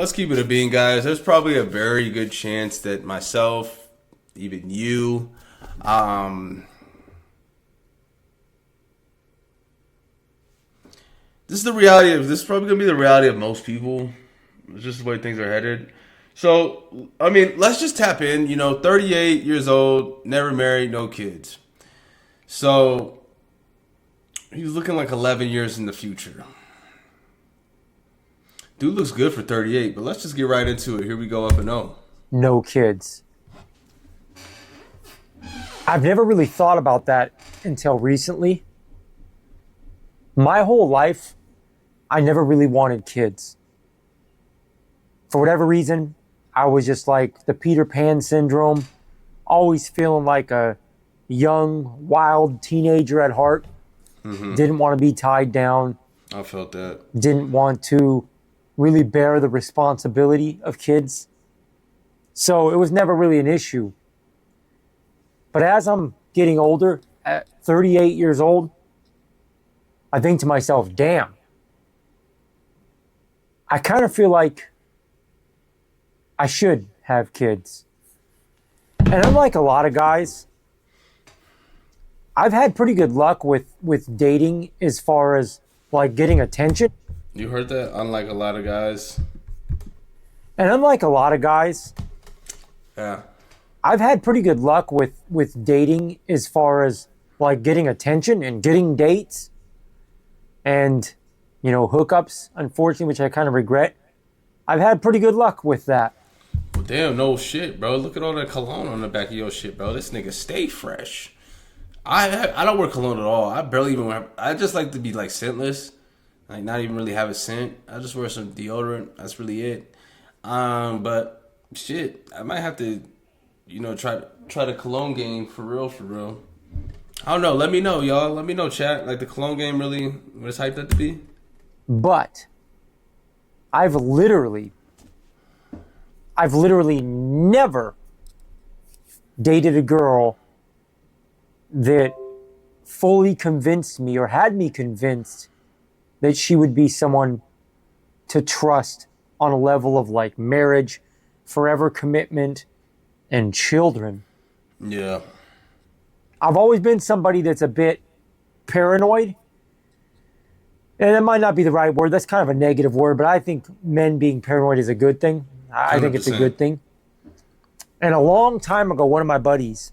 let's keep it a bean, guys. There's probably a very good chance that myself, even you, um, this is probably gonna be the reality of most people. It's just the way things are headed. So, I mean, let's just tap in. 38 years old, never married, no kids. So he's looking like 11 years in the future. Dude looks good for 38, but let's just get right into it. Here we go, up and O. No kids. I've never really thought about that until recently. My whole life, I never really wanted kids. For whatever reason, I was just like the Peter Pan syndrome, always feeling like a young, wild teenager at heart. Didn't want to be tied down, I felt that. didn't want to really bear the responsibility of kids. So it was never really an issue. But as I'm getting older, at 38 years old, I think to myself, damn, I kind of feel like I should have kids. And unlike a lot of guys, I've had pretty good luck with dating as far as like getting attention. You heard that? Unlike a lot of guys. And unlike a lot of guys, Yeah. I've had pretty good luck with dating as far as like getting attention and getting dates and, hookups, unfortunately, which I kind of regret. I've had pretty good luck with that. Well, damn, no shit, bro. Look at all that cologne on the back of your shit, bro. This nigga stay fresh. I don't wear cologne at all. I barely even wear. I just like to be like scentless, like not even really have a scent. I just wear some deodorant. That's really it. But shit, I might have to, try the cologne game for real, for real. I don't know. Let me know, y'all. Let me know, chat. Like the cologne game really, what it's hyped up to be. But I've literally never dated a girl that fully convinced me or had me convinced that she would be someone to trust on a level of like marriage, forever commitment, and children. Yeah. I've always been somebody that's a bit paranoid. And it might not be the right word. That's kind of a negative word, but I think men being paranoid is a good thing. I think it's a 100%. good thing. And a long time ago, one of my buddies,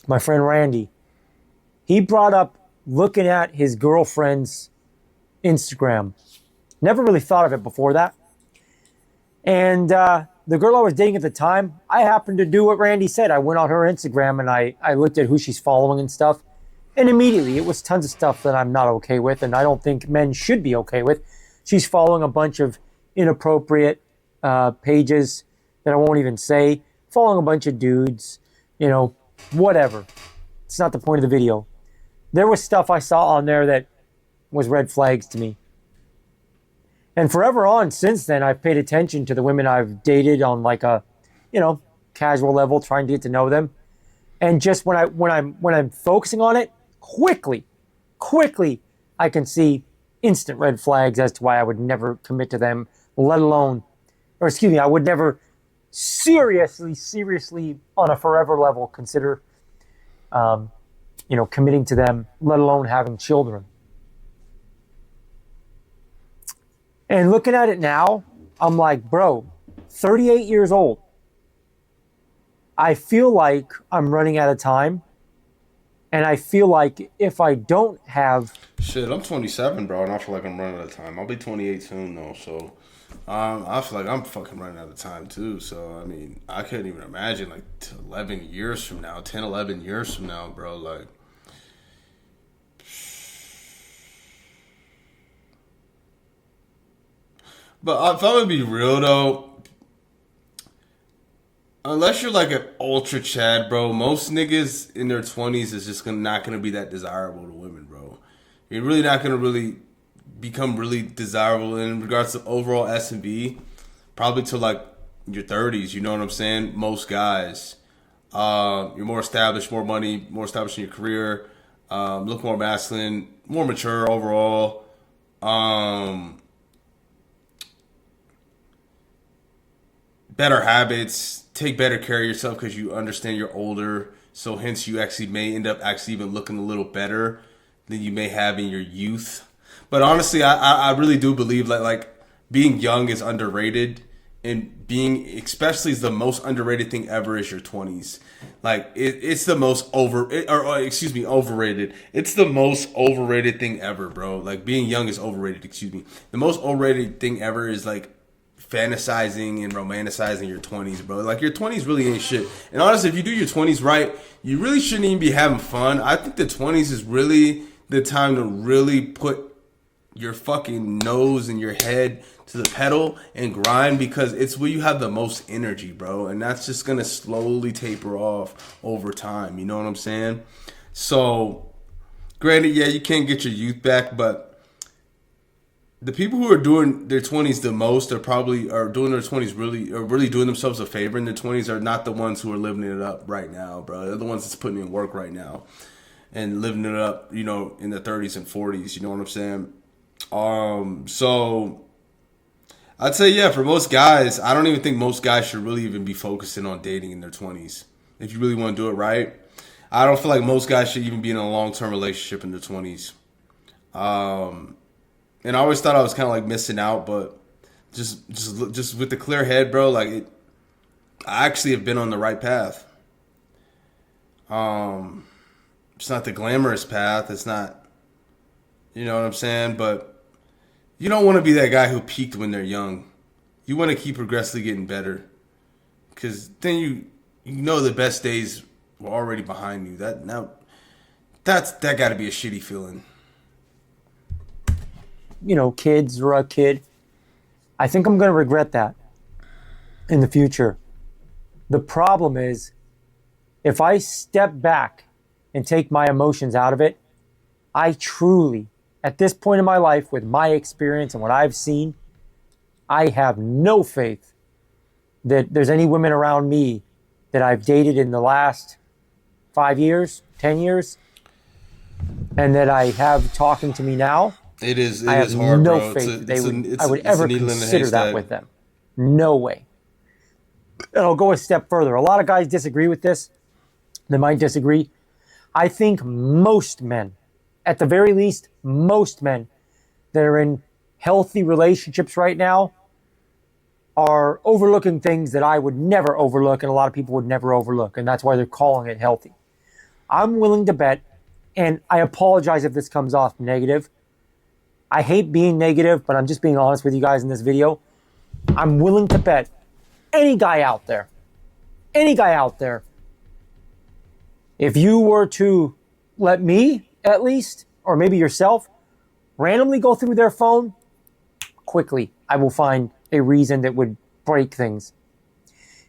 my friend Randy, he brought up looking at his girlfriend's Instagram. Never really thought of it before that. And the girl I was dating at the time, I happened to do what Randy said. I went on her Instagram and I looked at who she's following and stuff. And immediately it was tons of stuff that I'm not okay with and I don't think men should be okay with. She's following a bunch of inappropriate pages that I won't even say, following a bunch of dudes, whatever. It's not the point of the video. There was stuff I saw on there that was red flags to me. And forever on since then, I've paid attention to the women I've dated on like a, casual level, trying to get to know them. And just when I'm focusing on it, quickly, I can see instant red flags as to why I would never commit to them, let alone, I would never seriously on a forever level consider, committing to them, let alone having children. And looking at it now, I'm like, bro, 38 years old. I feel like I'm running out of time. And I feel like if I don't have... Shit, I'm 27, bro, and I feel like I'm running out of time. I'll be 28 soon, though, so I feel like I'm fucking running out of time, too. So, I mean, I couldn't even imagine, like, 11 years from now, 10, 11 years from now, bro, like... But if I'm gonna be real, though, unless you're like an ultra Chad, bro, most niggas in their 20s is just not gonna be that desirable to women, bro. You're really not gonna really become really desirable in regards to overall S&B, probably to like your 30s. You know what I'm saying? Most guys, you're more established, more money, more established in your career, look more masculine, more mature overall. better habits, take better care of yourself because you understand you're older. So hence you actually may end up actually even looking a little better than you may have in your youth. But honestly, I really do believe that like being young is underrated, and being especially is the most underrated thing ever is your 20s. Like it's the most excuse me, overrated. It's the most overrated thing ever, bro. Like being young is overrated. Excuse me. The most overrated thing ever is like fantasizing and romanticizing your 20s, bro. Like your 20s really ain't shit. And honestly, if you do your 20s right, you really shouldn't even be having fun. I think the 20s is really the time to really put your fucking nose and your head to the pedal and grind, because it's where you have the most energy, bro. And that's just gonna slowly taper off over time. You know what I'm saying? So, granted, yeah, you can't get your youth back, but the people who are doing their 20s the most are doing their 20s really doing themselves a favor in their 20s are not the ones who are living it up right now, bro. They're the ones that's putting in work right now and living it up, you know, in the 30s and 40s. You know what I'm saying? So I'd say, yeah, for most guys, I don't even think most guys should really even be focusing on dating in their 20s. If you really want to do it right, I don't feel like most guys should even be in a long-term relationship in their 20s. And I always thought I was kind of like missing out, but just with the clear head, bro, I actually have been on the right path. It's not the glamorous path. It's not, you know what I'm saying? But you don't want to be that guy who peaked when they're young. You want to keep progressively getting better, because then you know the best days were already behind you. That got to be a shitty feeling. You know, kids or a kid. I think I'm going to regret that in the future. The problem is, if I step back and take my emotions out of it, I truly, at this point in my life, with my experience and what I've seen, I have no faith that there's any women around me that I've dated in the last 5 years, 10 years, and that I have talking to me now. It is hard, no bro. Faith I would ever consider that with them. No way. And I'll go a step further. A lot of guys disagree with this. They might disagree. I think most men, at the very least, most men that are in healthy relationships right now are overlooking things that I would never overlook and a lot of people would never overlook. And that's why they're calling it healthy. I'm willing to bet, and I apologize if this comes off negative. I hate being negative, but I'm just being honest with you guys in this video. I'm willing to bet any guy out there, if you were to let me, at least, or maybe yourself, randomly go through their phone, quickly, I will find a reason that would break things.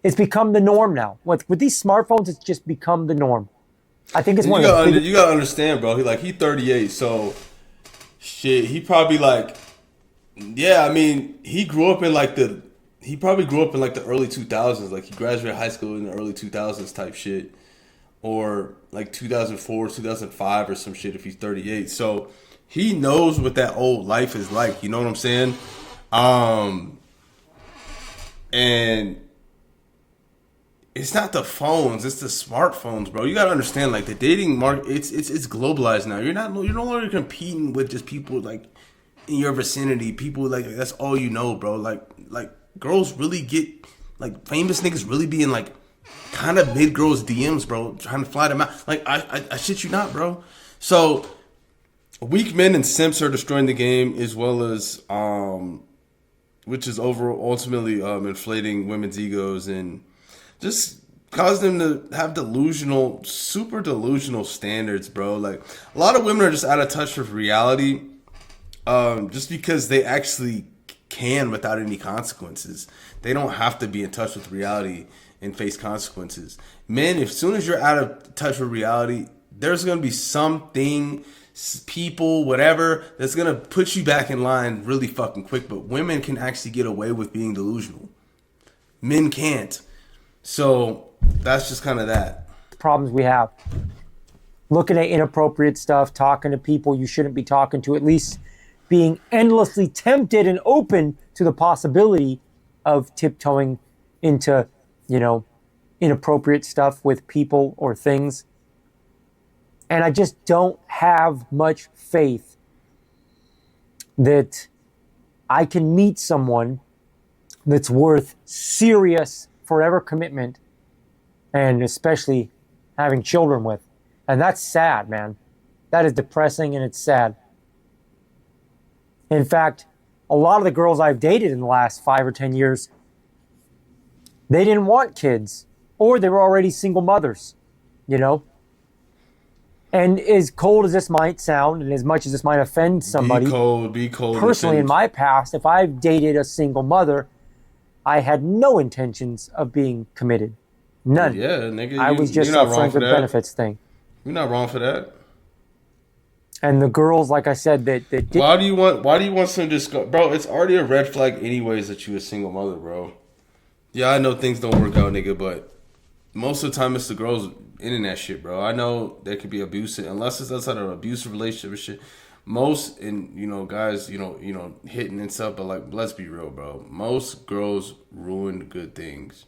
It's become the norm now. With these smartphones, it's just become the norm. I think it's one of the you gotta understand, bro. He 38, so shit. He probably yeah. I mean, he probably grew up in like the early 2000s. Like he graduated high school in the early 2000s type shit, or like 2004, 2005 or some shit. If he's 38, so he knows what that old life is like. You know what I'm saying? And it's not the phones, it's the smartphones, bro. You gotta understand, like the dating market, it's globalized now. You're no longer competing with just people like in your vicinity. People like that's all you know, bro. Like girls really get like famous niggas really being like kind of mid girls DMs, bro, trying to fly them out. Like I shit you not, bro. So weak men and simps are destroying the game, as well as which is ultimately inflating women's egos and just cause them to have super delusional standards, bro. Like a lot of women are just out of touch with reality, just because they actually can without any consequences. They don't have to be in touch with reality and face consequences. Men, as soon as you're out of touch with reality, there's gonna be something, people, whatever, that's gonna put you back in line really fucking quick. But women can actually get away with being delusional. Men can't. So that's just kind of that. Problems we have. Looking at inappropriate stuff, talking to people you shouldn't be talking to, at least being endlessly tempted and open to the possibility of tiptoeing into, you know, inappropriate stuff with people or things. And I just don't have much faith that I can meet someone that's worth serious forever commitment and especially having children with. And that's sad, man. That is depressing and it's sad. In fact, a lot of the girls I've dated in the last 5 or 10 years, they didn't want kids or they were already single mothers, you know? And as cold as this might sound and as much as this might offend somebody, Be cold. personally in my past, if I've dated a single mother, I had no intentions of being committed. None. Yeah, nigga. I was just a friend with benefits thing. You're not wrong for that. And the girls, like I said, that did. Why do you want some discuss, bro? It's already a red flag, anyways, that you a single mother, bro. Yeah, I know things don't work out, nigga, but most of the time it's the girls in that shit, bro. I know there could be abusive, unless it's outside of an abusive relationship and shit. Most, and guys, hitting and stuff, but like, let's be real, bro. Most girls ruin good things,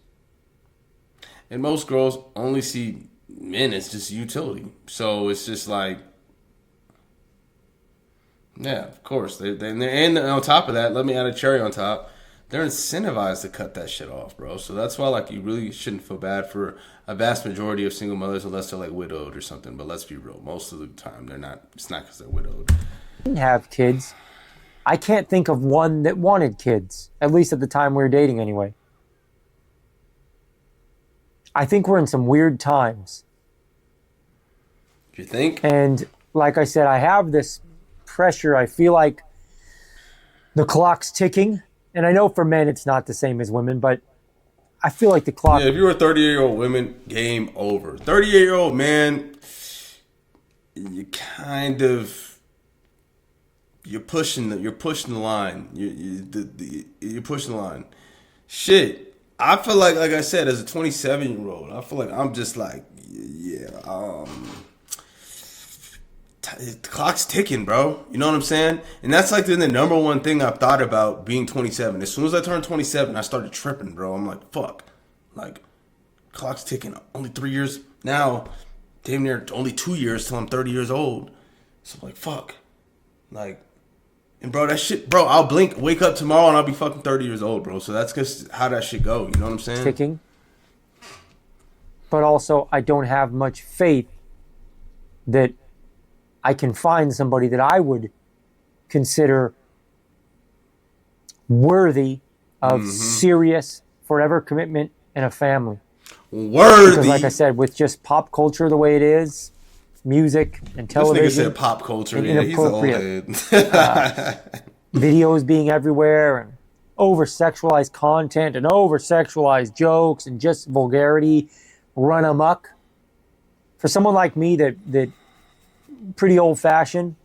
and most girls only see men as just utility. So it's just like. Yeah, of course. And on top of that, let me add a cherry on top. They're incentivized to cut that shit off, bro. So that's why, like, you really shouldn't feel bad for a vast majority of single mothers unless they're, like, widowed or something. But let's be real. Most of the time, they're not. It's not because they're widowed. Didn't have kids. I can't think of one that wanted kids, at least at the time we were dating anyway. I think we're in some weird times. You think? And like I said, I have this pressure. I feel like the clock's ticking. And I know for men it's not the same as women, but I feel like the clock. Yeah, if you were a 38-year-old woman, game over. 38-year-old man, you kind of you're pushing the line. You're pushing the line. Shit, I feel like I said, as a 27-year-old, I feel like I'm just like, the clock's ticking, bro. You know what I'm saying? And that's like the number one thing I've thought about being 27. As soon as I turned 27, I started tripping, bro. I'm like, fuck. Like, clock's ticking. Only 3 years now. Damn near only 2 years till I'm 30 years old. So I'm like, fuck. Like, and bro, that shit, bro, I'll blink, wake up tomorrow and I'll be fucking 30 years old, bro. So that's just how that shit go. You know what I'm saying? Ticking. But also, I don't have much faith that I can find somebody that I would consider worthy of serious forever commitment and a family. Worthy. Because like I said, with just pop culture the way it is, music and television. This nigga said pop culture. And yeah, he's an old head. Videos being everywhere and over-sexualized content and over-sexualized jokes and just vulgarity run amok. For someone like me that pretty old-fashioned,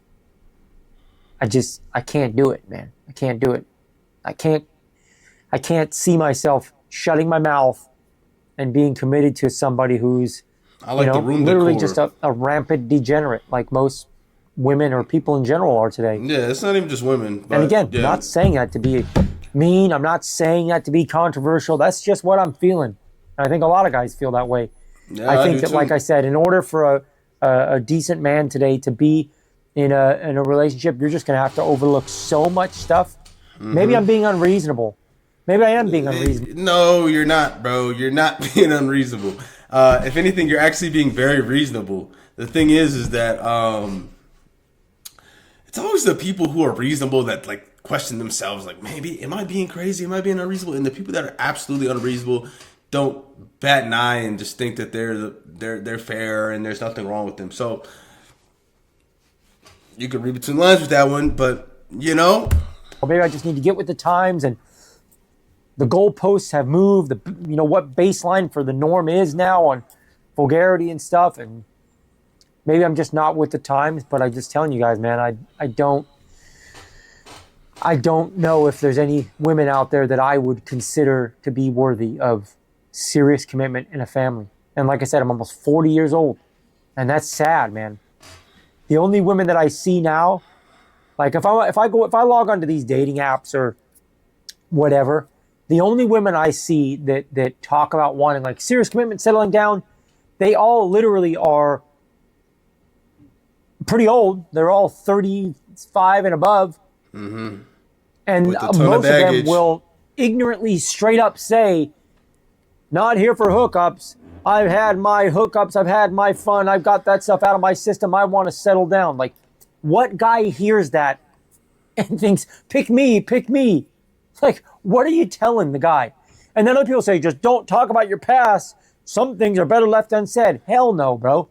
I can't do it, man. I can't do it. I can't see myself shutting my mouth and being committed to somebody who's I like the room literally decor. just a rampant degenerate like most women or people in general are today. Yeah, it's not even just women. But, and again, yeah. I'm not saying that to be mean. I'm not saying that to be controversial. That's just what I'm feeling. And I think a lot of guys feel that way. Yeah, I think do that, too. like I said, in order for a decent man today to be in a relationship, you're just going to have to overlook so much stuff. Maybe I'm being unreasonable. Maybe I am being unreasonable. No, you're not, bro. You're not being unreasonable. If anything, you're actually being very reasonable. The thing is that it's always the people who are reasonable that like question themselves, like, maybe am I being crazy? Am I being unreasonable? And the people that are absolutely unreasonable don't bat an eye and just think that they're fair and there's nothing wrong with them. So you could read between the lines with that one, but Or maybe I just need to get with the times and the goalposts have moved. What baseline for the norm is now on vulgarity and stuff, and maybe I'm just not with the times. But I'm just telling you guys, man, I don't know if there's any women out there that I would consider to be worthy of serious commitment in a family. And like I said, I'm almost 40 years old, and that's sad, man. The only women that I see now, like if I log onto these dating apps or whatever, The only women I see that talk about wanting like serious commitment, settling down, they all literally are pretty old. They're all 35 and above. Mm-hmm. And With a ton of most of them baggage. will ignorantly straight up say, not here for hookups. I've had my hookups. I've had my fun. I've got that stuff out of my system. I want to settle down. Like, what guy hears that and thinks, pick me, pick me? Like, what are you telling the guy? And then other people say, just don't talk about your past. Some things are better left unsaid. Hell no, bro.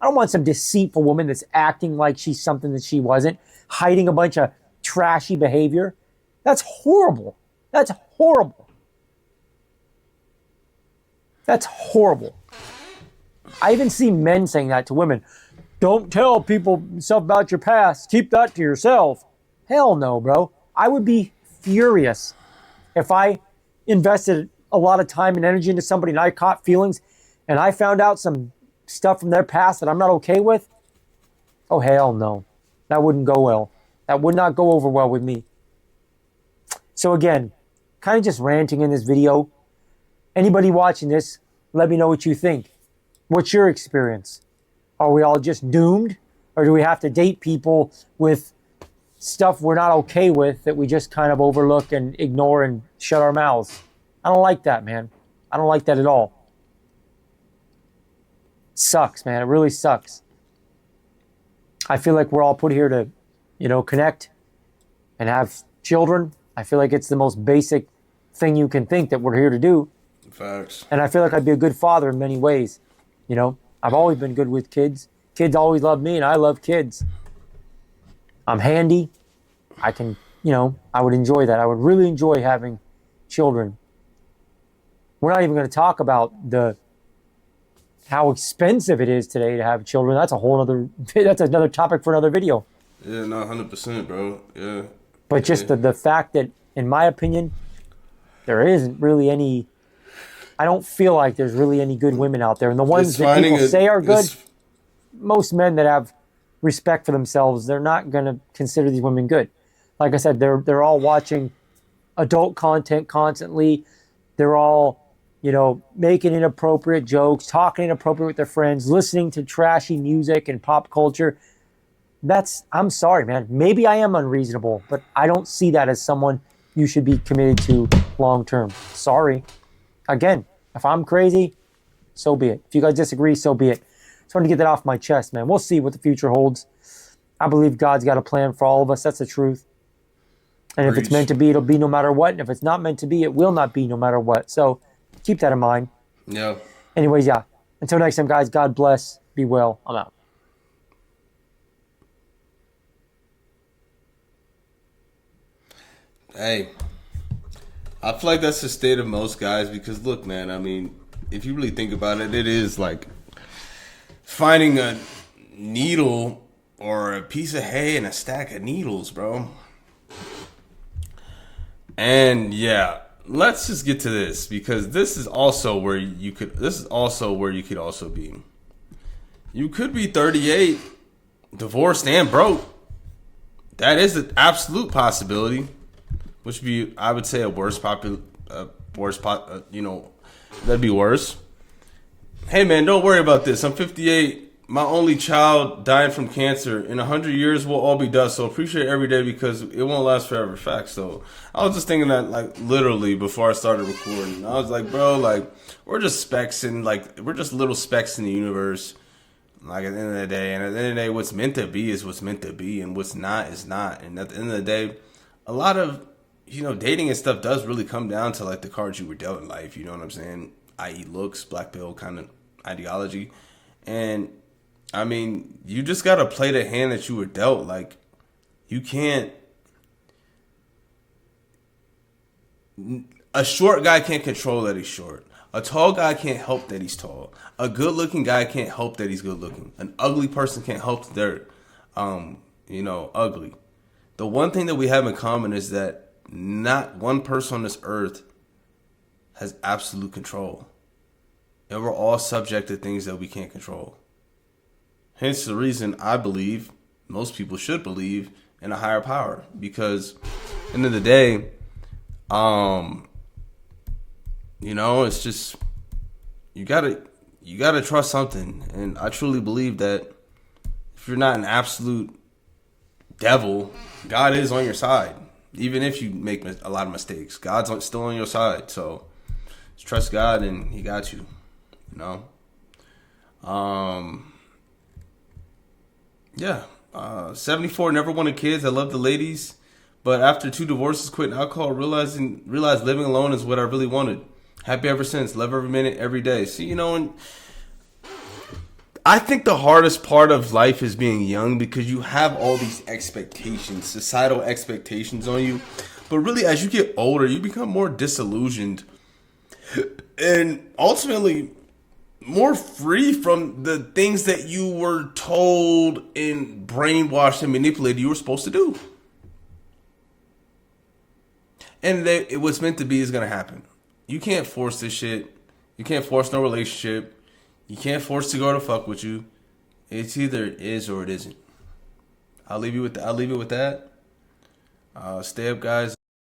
I don't want some deceitful woman that's acting like she's something that she wasn't, hiding a bunch of trashy behavior. That's horrible. That's horrible. That's horrible. I even see men saying that to women. Don't tell people stuff about your past. Keep that to yourself. Hell no, bro. I would be furious if I invested a lot of time and energy into somebody and I caught feelings and I found out some stuff from their past that I'm not okay with. Oh, hell no. That wouldn't go well. That would not go over well with me. So again, kind of just ranting in this video. Anybody watching this, let me know what you think. What's your experience? Are we all just doomed? Or do we have to date people with stuff we're not okay with that we just kind of overlook and ignore and shut our mouths? I don't like that, man. I don't like that at all. It sucks, man. It really sucks. I feel like we're all put here to, connect and have children. I feel like it's the most basic thing you can think that we're here to do. Facts. And I feel like I'd be a good father in many ways. I've always been good with kids. Kids always love me, and I love kids. I'm handy. I can, I would enjoy that. I would really enjoy having children. We're not even going to talk about how expensive it is today to have children. That's that's another topic for another video. Yeah, no, 100%, bro. Yeah. But just the fact that, in my opinion, there isn't really any, I don't feel like there's really any good women out there. And the ones that people say are good, most men that have respect for themselves, they're not going to consider these women good. Like I said, they're all watching adult content constantly. They're all, making inappropriate jokes, talking inappropriate with their friends, listening to trashy music and pop culture. I'm sorry, man. Maybe I am unreasonable, but I don't see that as someone you should be committed to long term. Sorry. Again, if I'm crazy, so be it. If you guys disagree, so be it. Just wanted to get that off my chest, man. We'll see what the future holds. I believe God's got a plan for all of us. That's the truth. And if it's meant to be, it'll be no matter what. And if it's not meant to be, it will not be no matter what. So keep that in mind. Yeah. Anyways, yeah. Until next time, guys, God bless. Be well. I'm out. Hey, I feel like that's the state of most guys because, look, man, I mean, if you really think about it, it is like finding a needle or a piece of hay in a stack of needles, bro. And yeah, let's just get to this because this is also where you could also be. You could be 38, divorced and broke. That is an absolute possibility. Which would be, I would say, that'd be worse. Hey, man, don't worry about this. I'm 58. My only child died from cancer. In 100 years, we'll all be dust. So appreciate every day because it won't last forever. Facts. So I was just thinking that, like, literally before I started recording. I was like, bro, like, we're just specks we're just little specks in the universe. Like, at the end of the day. And at the end of the day, what's meant to be is what's meant to be. And what's not is not. And at the end of the day, a lot of dating and stuff does really come down to like the cards you were dealt in life. You know what I'm saying? I.e. looks, black pill kind of ideology. And I mean, you just got to play the hand that you were dealt. Like, you can't. A short guy can't control that he's short. A tall guy can't help that he's tall. A good looking guy can't help that he's good looking. An ugly person can't help that they're, ugly. The one thing that we have in common is that not one person on this earth has absolute control. And we're all subject to things that we can't control. Hence the reason I believe, most people should believe, in a higher power. Because, at the end of the day, You know, it's just you gotta trust something, and I truly believe that if you're not an absolute devil, God is on your side. Even if you make a lot of mistakes, God's still on your side. So just trust God, and He got you. You know. Yeah. 74, never wanted kids. I love the ladies, but after 2 divorces, quit alcohol, realized living alone is what I really wanted. Happy ever since. Love every minute, every day. See, you know, and I think the hardest part of life is being young because you have all these expectations, societal expectations on you. But really, as you get older, you become more disillusioned and ultimately more free from the things that you were told and brainwashed and manipulated you were supposed to do. And that it was meant to be is going to happen. You can't force this shit. You can't force no relationship. You can't force the girl to fuck with you. It's either it is or it isn't. I'll leave you with that. Stay up, guys.